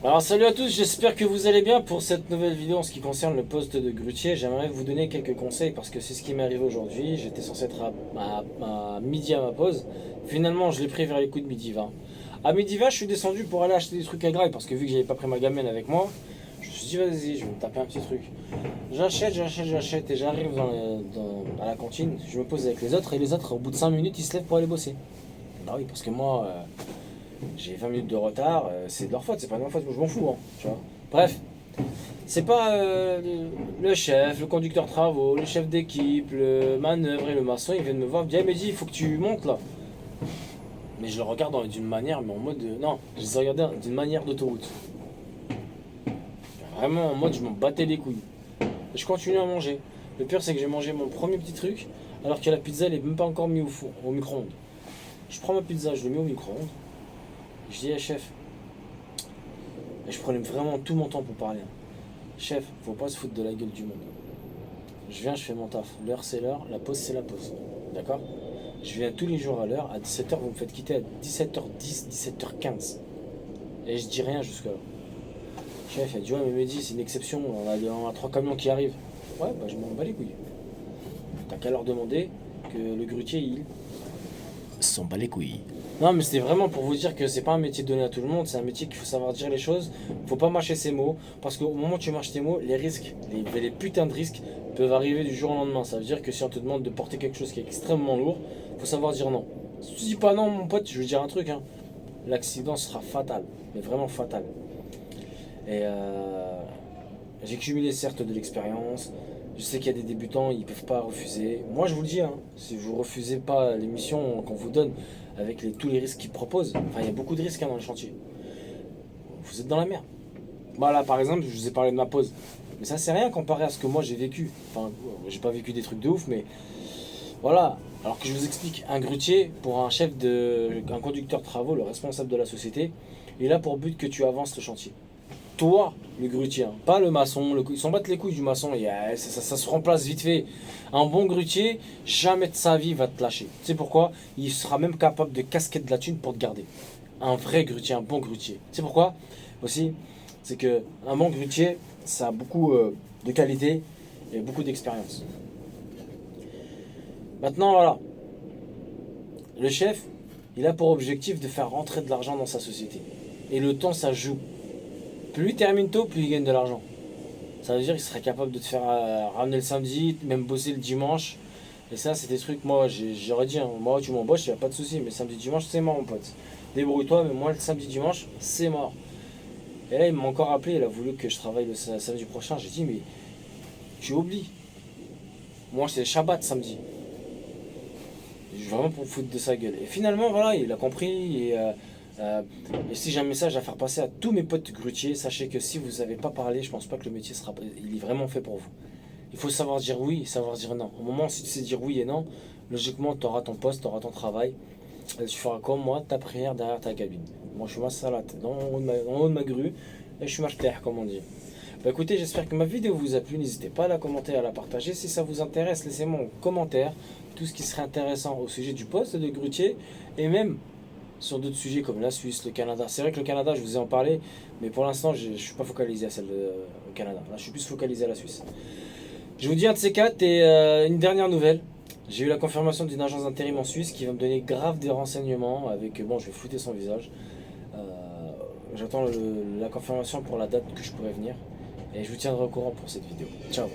Alors salut à tous, j'espère que vous allez bien pour cette nouvelle vidéo en ce qui concerne le poste de grutier. J'aimerais vous donner quelques conseils parce que c'est ce qui m'est arrivé aujourd'hui. J'étais censé être à midi à ma pause. Finalement, je l'ai pris vers les coups de midi 20. À midi 20, je suis descendu pour aller acheter des trucs à graille parce que vu que j'avais pas pris ma gamelle avec moi, je me suis dit vas-y, je vais me taper un petit truc. J'achète et j'arrive à la cantine. Je me pose avec les autres et les autres, au bout de 5 minutes, ils se lèvent pour aller bosser. Bah oui, parce que moi, j'ai 20 minutes de retard, c'est de leur faute, c'est pas de ma faute, je m'en fous, hein, tu vois. Bref, c'est pas le chef, le conducteur travaux, le chef d'équipe, le manœuvre et le maçon, ils viennent me voir, ils me disent, ah, mais dis, il faut que tu montes là. Mais je le regarde d'une manière, mais en mode, non, je les ai regardés d'une manière d'autoroute. Vraiment en mode, je m'en battais les couilles. Et je continue à manger. Le pire, c'est que j'ai mangé mon premier petit truc, alors que la pizza, elle est même pas encore mise au micro-ondes. Je prends ma pizza, je le mets au micro-ondes. Je dis, chef, et je prenais vraiment tout mon temps pour parler, hein. Chef, faut pas se foutre de la gueule du monde. Je viens, je fais mon taf. L'heure c'est l'heure, la pause c'est la pause. D'accord? Je viens tous les jours à l'heure. À 17h, vous me faites quitter à 17h10, 17h15. Et je dis rien jusque-là. Chef, il a dit, ouais, mais Mehdi, c'est une exception. On a 3 camions qui arrivent. Ouais, bah je m'en bats les couilles. T'as qu'à leur demander que le grutier, il s'en bat les couilles. Non, mais c'était vraiment pour vous dire que c'est pas un métier donné à tout le monde, c'est un métier qu'il faut savoir dire les choses, faut pas mâcher ses mots, parce qu'au moment où tu mâches tes mots, les risques, les putains de risques peuvent arriver du jour au lendemain. Ça veut dire que si on te demande de porter quelque chose qui est extrêmement lourd, faut savoir dire non. Si tu dis pas non, mon pote, je veux dire un truc, hein, l'accident sera fatal, mais vraiment fatal. Et j'ai cumulé certes de l'expérience. Je sais qu'il y a des débutants, ils peuvent pas refuser. Moi, je vous le dis, hein, si vous refusez pas l'émission qu'on vous donne avec tous les risques qu'ils proposent, enfin, il y a beaucoup de risques, hein, dans le chantier. Vous êtes dans la merde. Bah là, par exemple, je vous ai parlé de ma pause. Mais ça, c'est rien comparé à ce que moi j'ai vécu. Enfin, j'ai pas vécu des trucs de ouf, mais voilà. Alors que je vous explique, un grutier, pour un conducteur de travaux, le responsable de la société, il a pour but que tu avances le chantier. Toi, le grutier, hein, pas le maçon, ils s'en battent les couilles du maçon, ça se remplace vite fait. Un bon grutier, jamais de sa vie va te lâcher. Tu sais pourquoi? Il sera même capable de casquer de la thune pour te garder. Un vrai grutier, un bon grutier. Tu sais pourquoi? Aussi, c'est que un bon grutier, ça a beaucoup de qualité et beaucoup d'expérience. Maintenant, voilà, le chef, il a pour objectif de faire rentrer de l'argent dans sa société. Et le temps, ça joue. Plus il termine tôt, plus il gagne de l'argent. Ça veut dire qu'il serait capable de te faire ramener le samedi, même bosser le dimanche. Et ça, c'est des trucs, moi, j'aurais dit, hein, moi, tu m'embauches, il n'y a pas de souci. Mais samedi, dimanche, c'est mort, mon pote. Débrouille-toi, mais moi, le samedi, dimanche, c'est mort. Et là, il m'a encore appelé, il a voulu que je travaille le samedi prochain. J'ai dit, mais tu oublies. Moi, c'est Shabbat samedi. Vraiment pour me foutre de sa gueule. Et finalement, voilà, il a compris. Et si j'ai un message à faire passer à tous mes potes grutiers, sachez que si vous n'avez pas parlé, je pense pas que le métier sera, il est vraiment fait pour vous. Il faut savoir dire oui et savoir dire non. Au moment où si tu sais dire oui et non, logiquement, tu auras ton poste, tu auras ton travail. Et tu feras comme moi, ta prière derrière ta cabine. Moi, je suis ma salade dans le haut de ma grue et je suis ma terre, comme on dit. Bah écoutez, j'espère que ma vidéo vous a plu. N'hésitez pas à la commenter, à la partager. Si ça vous intéresse, laissez-moi en commentaire tout ce qui serait intéressant au sujet du poste de grutier et même sur d'autres sujets comme la Suisse, le Canada. C'est vrai que le Canada, je vous ai en parlé, mais pour l'instant, je ne suis pas focalisé à celle au Canada. Là, je suis plus focalisé à la Suisse. Je vous dis un de ces quatre et une dernière nouvelle. J'ai eu la confirmation d'une agence d'intérim en Suisse qui va me donner grave des renseignements avec, bon, je vais flouter son visage. Euh, J'attends la confirmation pour la date que je pourrais venir et je vous tiendrai au courant pour cette vidéo. Ciao.